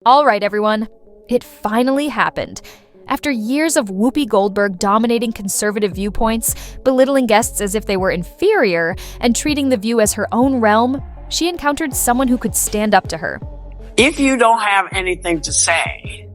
All right, everyone. It finally happened. After years of Whoopi Goldberg dominating conservative viewpoints, belittling guests as if they were inferior, and treating The View as her own realm, she encountered someone who could stand up to her. If you don't have anything to say,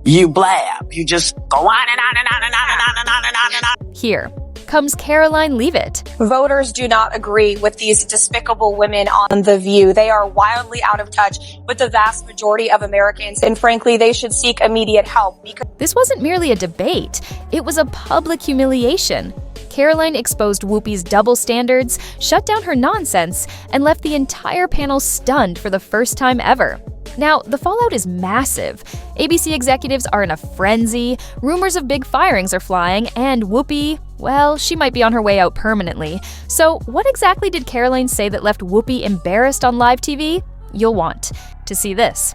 you blab. You just go on and on and on and on and on and on and on and on. Here comes Karoline Leavitt. Voters do not agree with these despicable women on The View. They are wildly out of touch with the vast majority of Americans, and frankly, they should seek immediate help. This wasn't merely a debate, it was a public humiliation. Karoline exposed Whoopi's double standards, shut down her nonsense, and left the entire panel stunned for the first time ever. Now, the fallout is massive. ABC executives are in a frenzy, rumors of big firings are flying, and Whoopi, well, she might be on her way out permanently. So what exactly did Karoline say that left Whoopi embarrassed on live TV? You'll want to see this.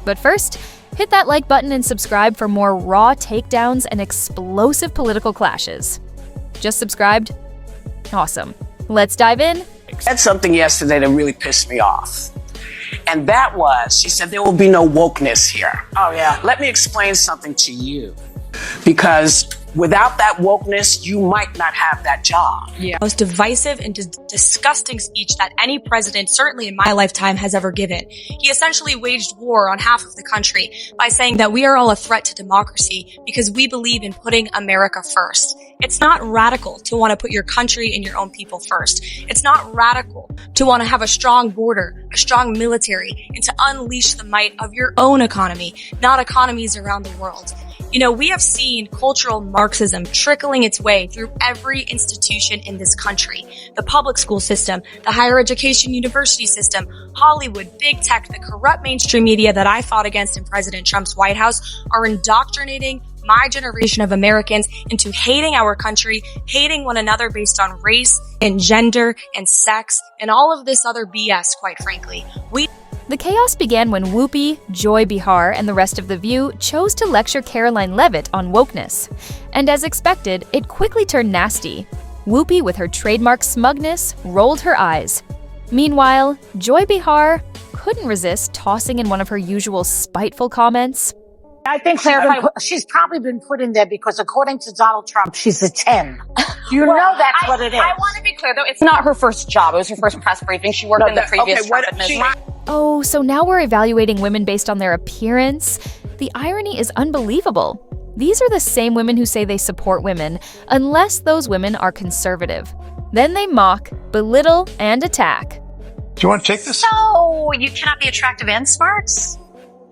But first, hit that like button and subscribe for more raw takedowns and explosive political clashes. Just subscribed? Awesome. Let's dive in. I said something yesterday that really pissed me off. And that was, she said, there will be no wokeness here. Oh, yeah. Let me explain something to you. Because without that wokeness, you might not have that job. Yeah. Most divisive and disgusting speech that any president, certainly in my lifetime, has ever given. He essentially waged war on half of the country by saying that we are all a threat to democracy because we believe in putting America first. It's not radical to want to put your country and your own people first. It's not radical to want to have a strong border, a strong military, and to unleash the might of your own economy, not economies around the world. You know, we have seen cultural Marxism trickling its way through every institution in this country. The public school system, the higher education university system, Hollywood, big tech, the corrupt mainstream media that I fought against in President Trump's White House are indoctrinating my generation of Americans into hating our country, hating one another based on race and gender and sex and all of this other BS, quite frankly. The chaos began when Whoopi, Joy Behar, and the rest of The View chose to lecture Karoline Leavitt on wokeness. And as expected, it quickly turned nasty. Whoopi, with her trademark smugness, rolled her eyes. Meanwhile, Joy Behar couldn't resist tossing in one of her usual spiteful comments. I think she's probably been put in there because according to Donald Trump, she's a 10. You know that's what it is. I want to be clear, though. It's not her first job. It was her first press briefing. She worked in the previous Trump administration. Oh, so now we're evaluating women based on their appearance? The irony is unbelievable. These are the same women who say they support women, unless those women are conservative. Then they mock, belittle, and attack. Do you want to take this? So, you cannot be attractive and smart?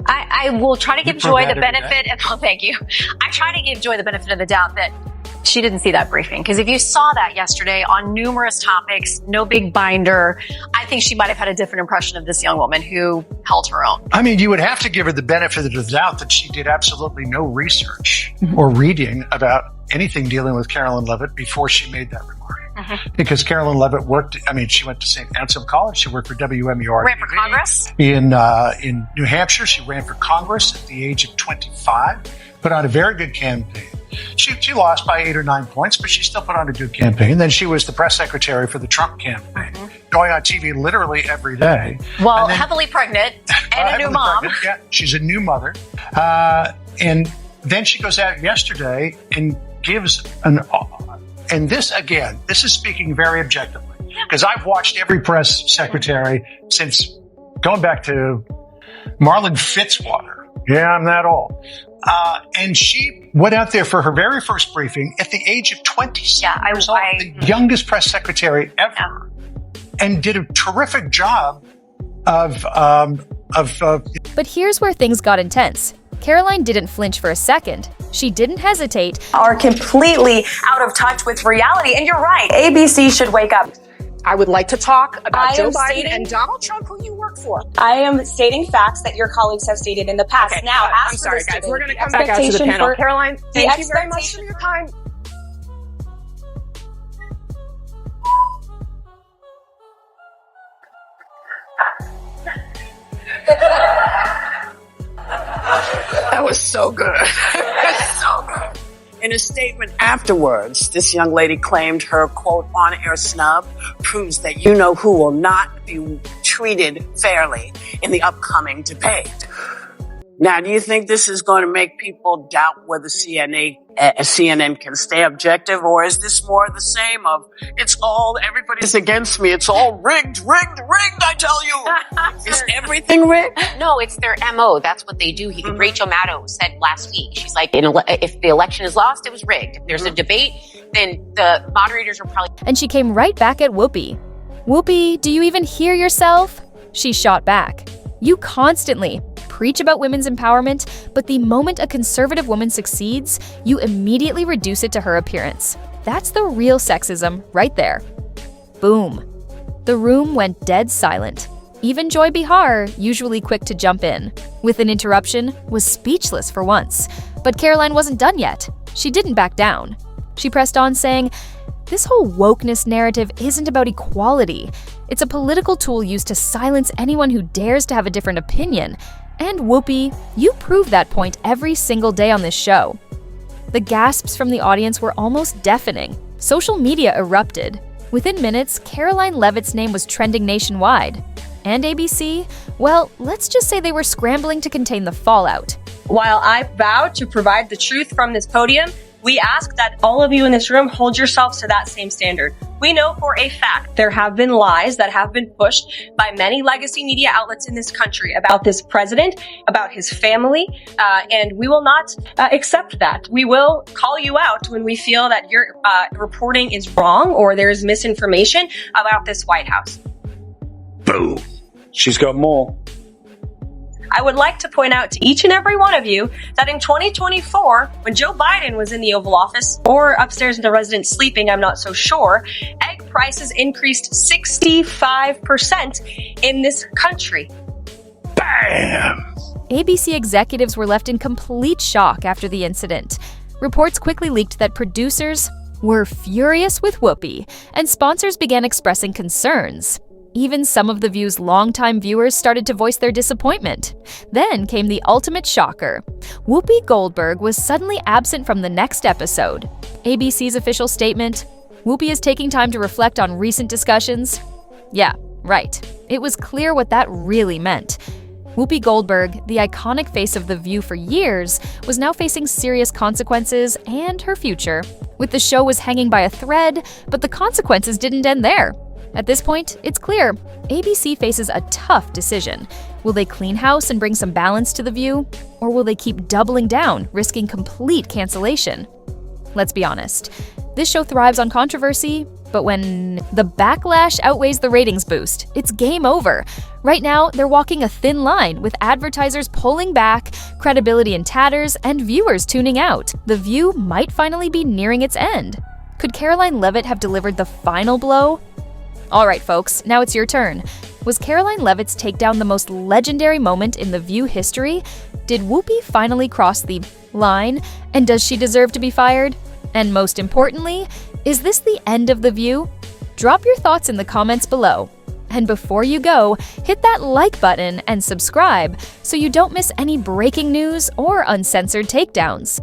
I will try to give Joy the benefit, thank you. I try to give Joy the benefit of the doubt that she didn't see that briefing. Because if you saw that yesterday on numerous topics, no big binder, I think she might have had a different impression of this young woman who held her own. I mean, you would have to give her the benefit of the doubt that she did absolutely no research or reading about anything dealing with Karoline Leavitt before she made that remark. Because Karoline Leavitt she went to St. Anselm College. She worked for WMUR. Ran for Congress? In New Hampshire. She ran for Congress at the age of 25. Put on a very good campaign. She lost by 8 or 9 points, but she still put on a good campaign. Then she was the press secretary for the Trump campaign, going on TV literally every day. Well, heavily pregnant and a new mom. Pregnant. Yeah, she's a new mother. And then she goes out yesterday and gives and this is speaking very objectively, because I've watched every press secretary since going back to Marlon Fitzwater. Yeah, I'm that old. And she went out there for her very first briefing at the age of 27 years old, the youngest press secretary ever, and did a terrific job of. But here's where things got intense. Karoline didn't flinch for a second. She didn't hesitate. Are completely out of touch with reality. And you're right, ABC should wake up. I would like to talk about Joe Biden and Donald Trump, who you work for. I am stating facts that your colleagues have stated in the past. Okay, now, I'm sorry, guys. We're going to come back out to the panel. Karoline, thank you very much for your time. That was so good. So good. In a statement afterwards, this young lady claimed her, quote, on-air snub proves that you-know-who will not be treated fairly in the upcoming debate. Now, do you think this is going to make people doubt whether CNN can stay objective, or is this more the same of everybody's against me, it's all rigged, I tell you? Is everything rigged? No, it's their MO. That's what they do. Rachel Maddow said last week, she's like, if the election is lost, it was rigged. If there's a debate, then the moderators are probably... And she came right back at Whoopi. Whoopi, do you even hear yourself? She shot back. You constantly preach about women's empowerment, but the moment a conservative woman succeeds, you immediately reduce it to her appearance. That's the real sexism right there. Boom. The room went dead silent. Even Joy Behar, usually quick to jump in, with an interruption, was speechless for once. But Karoline wasn't done yet. She didn't back down. She pressed on, saying, "This whole wokeness narrative isn't about equality. It's a political tool used to silence anyone who dares to have a different opinion. And Whoopi, you prove that point every single day on this show." The gasps from the audience were almost deafening. Social media erupted. Within minutes, Karoline Leavitt's name was trending nationwide. And ABC? Well, let's just say they were scrambling to contain the fallout. While I vow to provide the truth from this podium, we ask that all of you in this room hold yourselves to that same standard. We know for a fact there have been lies that have been pushed by many legacy media outlets in this country about this president, about his family, and we will not accept that. We will call you out when we feel that your reporting is wrong or there is misinformation about this White House. Boom. She's got more. I would like to point out to each and every one of you that in 2024, when Joe Biden was in the Oval Office or upstairs in the residence sleeping, I'm not so sure, egg prices increased 65% in this country. Bam! ABC executives were left in complete shock after the incident. Reports quickly leaked that producers were furious with Whoopi, and sponsors began expressing concerns. Even some of The View's longtime viewers started to voice their disappointment. Then came the ultimate shocker. Whoopi Goldberg was suddenly absent from the next episode. ABC's official statement, "Whoopi is taking time to reflect on recent discussions." Yeah, right. It was clear what that really meant. Whoopi Goldberg, the iconic face of The View for years, was now facing serious consequences and her future. With the show was hanging by a thread, but the consequences didn't end there. At this point, it's clear, ABC faces a tough decision. Will they clean house and bring some balance to The View? Or will they keep doubling down, risking complete cancellation? Let's be honest, this show thrives on controversy, but when the backlash outweighs the ratings boost, it's game over. Right now, they're walking a thin line with advertisers pulling back, credibility in tatters, and viewers tuning out. The View might finally be nearing its end. Could Karoline Leavitt have delivered the final blow? All right, folks, now it's your turn. Was Karoline Leavitt's takedown the most legendary moment in The View history? Did Whoopi finally cross the line? And does she deserve to be fired? And most importantly, is this the end of The View? Drop your thoughts in the comments below. And before you go, hit that like button and subscribe so you don't miss any breaking news or uncensored takedowns.